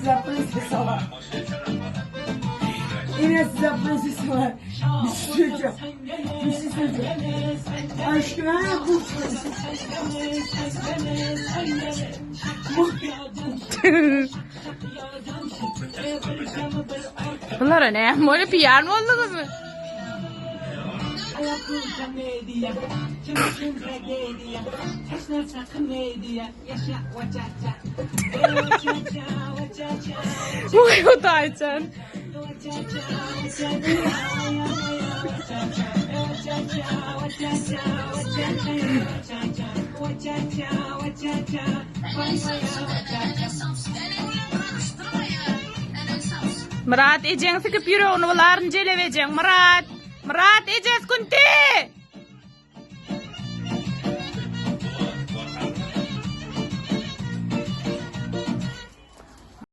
size prensesi var. Yine size prensesi var. Bir şey söyleyeceğim. Bir şey söyleyeceğim. Aşkım ha bu. Bunlara ne? Böyle PR mı oldu kızı? Uy utaycan. Murat ecen sıkıp yürü onu bularını celevecen Murat. Murat ecez kunti.